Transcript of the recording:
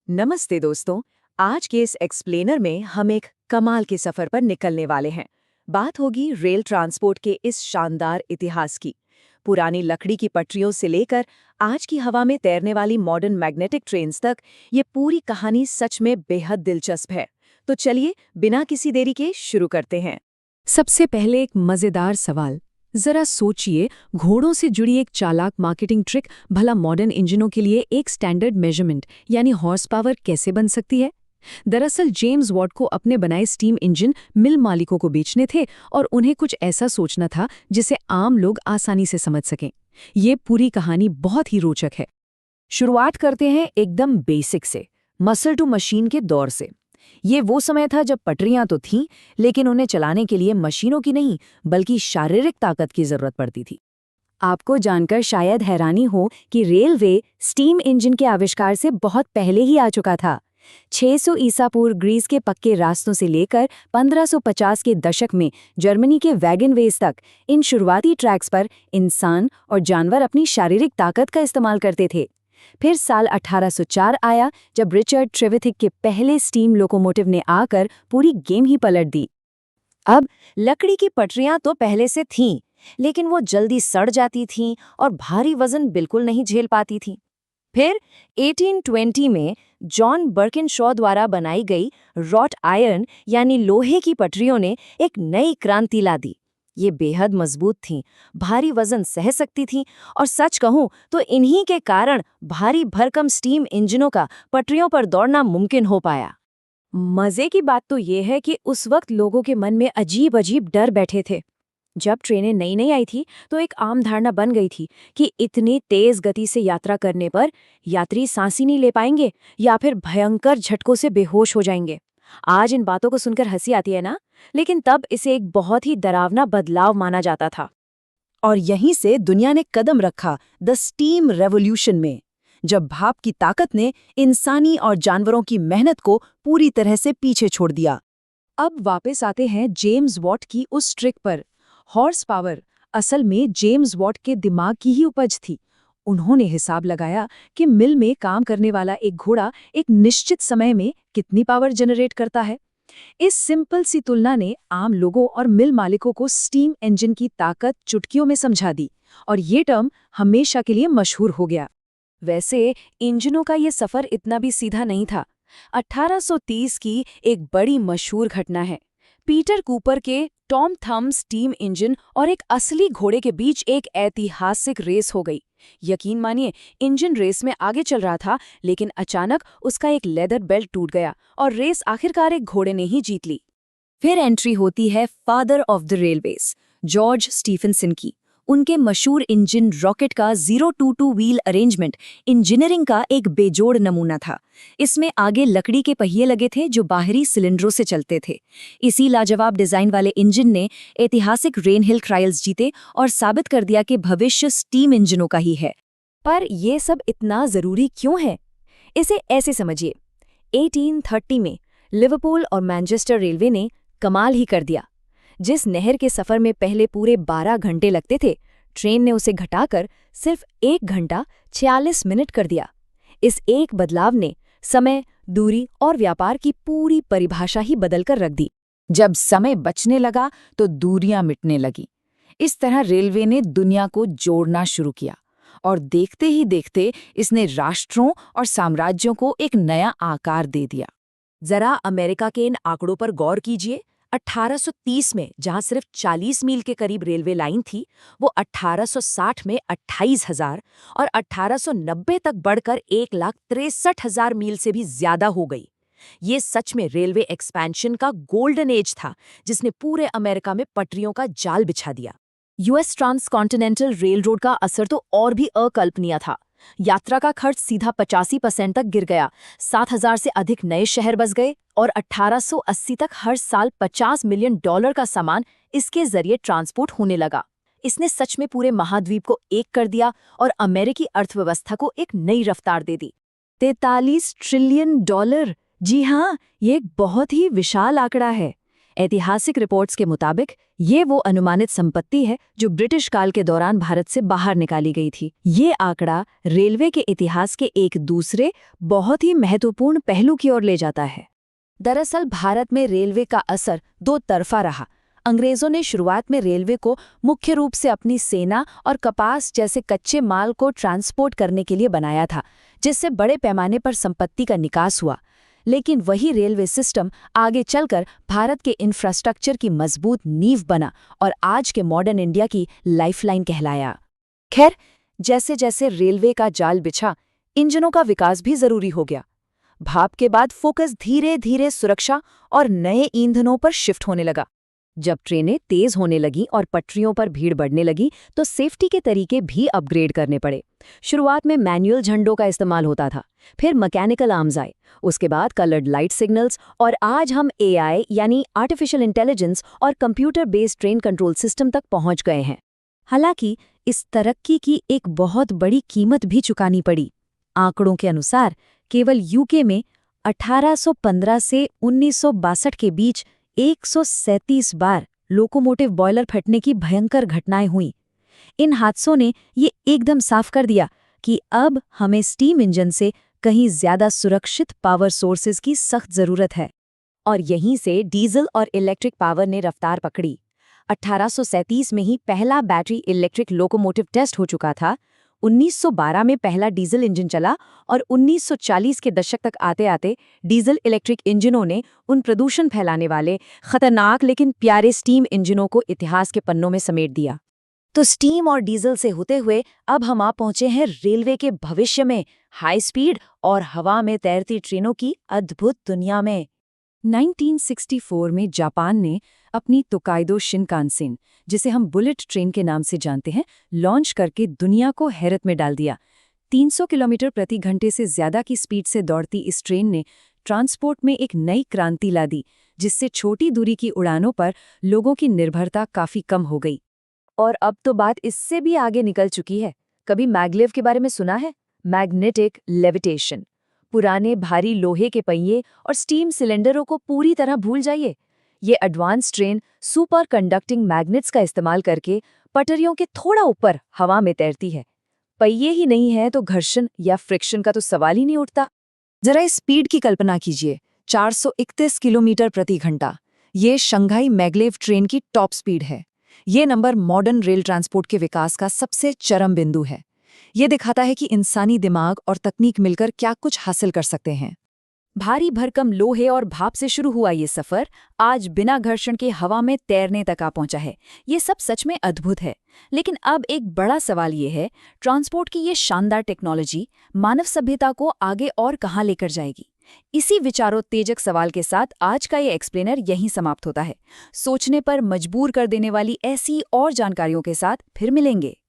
नमस्ते दोस्तों। आज के इस एक्सप्लेनर में हम एक कमाल के सफर पर निकलने वाले हैं। बात होगी रेल ट्रांसपोर्ट के इस शानदार इतिहास की। पुरानी लकड़ी की पटरियों से लेकर आज की हवा में तैरने वाली मॉडर्न मैग्नेटिक ट्रेन्स तक ये पूरी कहानी सच में बेहद दिलचस्प है। तो चलिए बिना किसी देरी के शुरू करते हैं। सबसे पहले एक मजेदार सवाल। जरा सोचिए, घोड़ों से जुड़ी एक चालाक मार्केटिंग ट्रिक भला मॉडर्न इंजनों के लिए एक स्टैंडर्ड मेजरमेंट यानी हॉर्स पावर कैसे बन सकती है? दरअसल जेम्स वॉट को अपने बनाए स्टीम इंजन मिल मालिकों को बेचने थे और उन्हें कुछ ऐसा सोचना था जिसे आम लोग आसानी से समझ सकें। ये पूरी कहानी बहुत ही रोचक है। शुरुआत करते हैं एकदम बेसिक से, मसल टू मशीन के दौर से। ये वो समय था जब पटरियां तो थीं, लेकिन उन्हें चलाने के लिए मशीनों की नहीं बल्कि शारीरिक ताकत की जरूरत पड़ती थी। आपको जानकर शायद हैरानी हो कि रेलवे स्टीम इंजन के आविष्कार से बहुत पहले ही आ चुका था। 600 ईसा पूर्व ग्रीस के पक्के रास्तों से लेकर 1550 के दशक में जर्मनी के वैगनवेज तक इन शुरुआती ट्रैक्स पर इंसान और जानवर अपनी शारीरिक ताकत का इस्तेमाल करते थे। फिर साल 1804 आया जब रिचर्ड ट्रेविथिक के पहले स्टीम लोकोमोटिव ने आकर पूरी गेम ही पलट दी। अब लकड़ी की पटरियां तो पहले से थीं, लेकिन वो जल्दी सड़ जाती थीं और भारी वजन बिल्कुल नहीं झेल पाती थीं। फिर 1820 में जॉन बर्किनशॉ द्वारा बनाई गई रॉट आयरन यानी लोहे की पटरियों ने एक नई क्रांति ला दी। ये बेहद मजबूत थीं, भारी वजन सह सकती थीं और सच कहूं तो इन्हीं के कारण भारी भरकम स्टीम इंजनों का पटरियों पर दौड़ना मुमकिन हो पाया। मजे की बात तो ये है कि उस वक्त लोगों के मन में अजीब अजीब डर बैठे थे। जब ट्रेनें नई नई आई थी तो एक आम धारणा बन गई थी कि इतनी तेज गति से यात्रा करने पर यात्री सांस ही नहीं ले पाएंगे या फिर भयंकर झटकों से बेहोश हो जाएंगे। आज इन बातों को सुनकर हंसी आती है ना, लेकिन तब इसे एक बहुत ही डरावना बदलाव माना जाता था। और यहीं से दुनिया ने कदम रखा द स्टीम रेवोल्यूशन में, जब भाप की ताकत ने इंसानी और जानवरों की मेहनत को पूरी तरह से पीछे छोड़ दिया। अब वापस आते हैं जेम्स वॉट की उस ट्रिक पर। हॉर्स पावर असल में जेम्स वॉट के दिमाग की ही उपज थी। उन्होंने हिसाब लगाया कि मिल में काम करने वाला एक घोड़ा एक निश्चित समय में कितनी पावर जनरेट करता है। इस सिंपल सी तुलना ने आम लोगों और मिल मालिकों को स्टीम इंजन की ताकत चुटकियों में समझा दी और ये टर्म हमेशा के लिए मशहूर हो गया। वैसे इंजनों का ये सफर इतना भी सीधा नहीं था। 1830 की एक बड़ी मशहूर घटना है। पीटर कूपर के टॉम थम स्टीम इंजन और एक असली घोड़े के बीच एक ऐतिहासिक रेस हो गई। यकीन मानिए, इंजन रेस में आगे चल रहा था, लेकिन अचानक उसका एक लेदर बेल्ट टूट गया और रेस आखिरकार एक घोड़े ने ही जीत ली। फिर एंट्री होती है father of the railways, George Stephenson की। उनके मशहूर इंजन रॉकेट का 022 व्हील अरेंजमेंट इंजीनियरिंग का एक बेजोड़ नमूना था। इसमें आगे लकड़ी के पहिए लगे थे जो बाहरी सिलेंडरों से चलते थे। इसी लाजवाब डिजाइन वाले इंजन ने ऐतिहासिक रेनहिल ट्रायल्स जीते और साबित कर दिया कि भविष्य स्टीम इंजनों का ही है। पर यह सब इतना जरूरी क्यों है? इसे ऐसे समझिए, 1830 में लिवरपूल और मैनचेस्टर रेलवे ने कमाल ही कर दिया। जिस नहर के सफर में पहले पूरे 12 घंटे लगते थे, ट्रेन ने उसे घटाकर सिर्फ 1 घंटा 46 मिनट कर दिया। इस एक बदलाव ने समय, दूरी और व्यापार की पूरी परिभाषा ही बदलकर रख दी। जब समय बचने लगा तो दूरियां मिटने लगी। इस तरह रेलवे ने दुनिया को जोड़ना शुरू किया और देखते ही देखते इसने राष्ट्रों और साम्राज्यों को एक नया आकार दे दिया। जरा अमेरिका के इन आंकड़ों पर गौर कीजिए। 1830 में जहां सिर्फ 40 मील के करीब रेलवे लाइन थी, वो 1860 में 28,000 और 1890 तक बढ़कर 1,63,000 मील से भी ज्यादा हो गई। ये सच में रेलवे एक्सपेंशन का गोल्डन एज था, जिसने पूरे अमेरिका में पटरियों का जाल बिछा दिया। यूएस ट्रांसकॉन्टिनेंटल रेलरोड का असर तो और भी अकल्पनीय था। यात्रा का खर्च सीधा 85% तक गिर गया, 7,000 से अधिक नए शहर बस गए और 1880 तक हर साल $50 मिलियन का सामान इसके जरिए ट्रांसपोर्ट होने लगा। इसने सच में पूरे महाद्वीप को एक कर दिया और अमेरिकी अर्थव्यवस्था को एक नई रफ्तार दे दी। $43 ट्रिलियन। जी हाँ, ये एक बहुत ही विशाल आंकड़ा है। ऐतिहासिक रिपोर्ट्स के मुताबिक ये वो अनुमानित संपत्ति है जो ब्रिटिश काल के दौरान भारत से बाहर निकाली गई थी। ये आंकड़ा रेलवे के इतिहास के एक दूसरे बहुत ही महत्वपूर्ण पहलू की ओर ले जाता है। दरअसल भारत में रेलवे का असर दो तरफा रहा। अंग्रेजों ने शुरुआत में रेलवे को मुख्य रूप से अपनी सेना और कपास जैसे कच्चे माल को ट्रांसपोर्ट करने के लिए बनाया था, जिससे बड़े पैमाने पर संपत्ति का निकास हुआ। लेकिन वही रेलवे सिस्टम आगे चलकर भारत के इंफ्रास्ट्रक्चर की मजबूत नींव बना और आज के मॉडर्न इंडिया की लाइफलाइन कहलाया। खैर, जैसे जैसे रेलवे का जाल बिछा, इंजनों का विकास भी जरूरी हो गया। भाप के बाद फोकस धीरे धीरे सुरक्षा और नए ईंधनों पर शिफ्ट होने लगा। जब ट्रेनें तेज होने लगीं और पटरियों पर भीड़ बढ़ने लगी तो सेफ्टी के तरीके भी अपग्रेड करने पड़े। शुरुआत में मैनुअल झंडों का इस्तेमाल होता था, फिर मैकेनिकल आर्म्स आए, उसके बाद कलर्ड लाइट सिग्नल्स और आज हम AI यानी आर्टिफिशियल इंटेलिजेंस और computer based train control system तक पहुंच गए हैं। हालांकि इस तरक्की की एक बहुत बड़ी कीमत भी चुकानी पड़ी। आंकड़ों के अनुसार केवल यूके में 1815 से 1962 के बीच 137 बार लोकोमोटिव बॉयलर फटने की भयंकर घटनाएं हुईं। इन हादसों ने ये एकदम साफ कर दिया कि अब हमें स्टीम इंजन से कहीं ज्यादा सुरक्षित पावर सोर्सेज की सख्त जरूरत है। और यहीं से डीजल और इलेक्ट्रिक पावर ने रफ्तार पकड़ी। 1837 में ही पहला बैटरी इलेक्ट्रिक लोकोमोटिव टेस्ट हो चुका था। 1912 में पहला डीजल इंजन चला और 1940 के दशक तक आते आते डीजल इलेक्ट्रिक इंजनों ने उन प्रदूषण फैलाने वाले खतरनाक लेकिन प्यारे स्टीम इंजनों को इतिहास के पन्नों में समेट दिया। तो स्टीम और डीजल से होते हुए अब हम आ पहुंचे हैं रेलवे के भविष्य में, हाई स्पीड और हवा में तैरती ट्रेनों की अद्भुत दुनिया में। 1964 में जापान ने अपनी तोकाइदो शिनकानसेन, जिसे हम बुलेट ट्रेन के नाम से जानते हैं, लॉन्च करके दुनिया को हैरत में डाल दिया। 300 किलोमीटर प्रति घंटे से ज्यादा की स्पीड से दौड़ती इस ट्रेन ने ट्रांसपोर्ट में एक नई क्रांति ला दी, जिससे छोटी दूरी की उड़ानों पर लोगों की निर्भरता काफी कम हो गई। और अब तो बात इससे भी आगे निकल चुकी है। कभी मैग्लेव के बारे में सुना है? Magnetic levitation. पुराने भारी लोहे के पहिए और स्टीम सिलेंडरों को पूरी तरह भूल जाइए। ये advance train super conducting magnets का इस्तेमाल करके पटरियों के थोड़ा ऊपर हवा में तैरती है। पहिए ही नहीं है तो घर्षण या फ्रिक्शन का तो सवाल ही नहीं उठता। जरा इस स्पीड की कल्पना कीजिए, 431 किलोमीटर प्रति घंटा। ये शंघाई मैग्लेव ट्रेन की टॉप स्पीड है। ये नंबर मॉडर्न रेल ट्रांसपोर्ट के विकास का सबसे चरम बिंदु है। ये दिखाता है कि इंसानी दिमाग और तकनीक मिलकर क्या कुछ हासिल कर सकते हैं। भारी भरकम लोहे और भाप से शुरू हुआ ये सफर आज बिना घर्षण के हवा में तैरने तक आ पहुंचा है। ये सब सच में अद्भुत है। लेकिन अब एक बड़ा सवाल ये है, ट्रांसपोर्ट की ये शानदार टेक्नोलॉजी मानव सभ्यता को आगे और कहां लेकर जाएगी? इसी विचारोत्तेजक सवाल के साथ आज का ये एक्सप्लेनर यहीं समाप्त होता है। सोचने पर मजबूर कर देने वाली ऐसी और जानकारियों के साथ फिर मिलेंगे।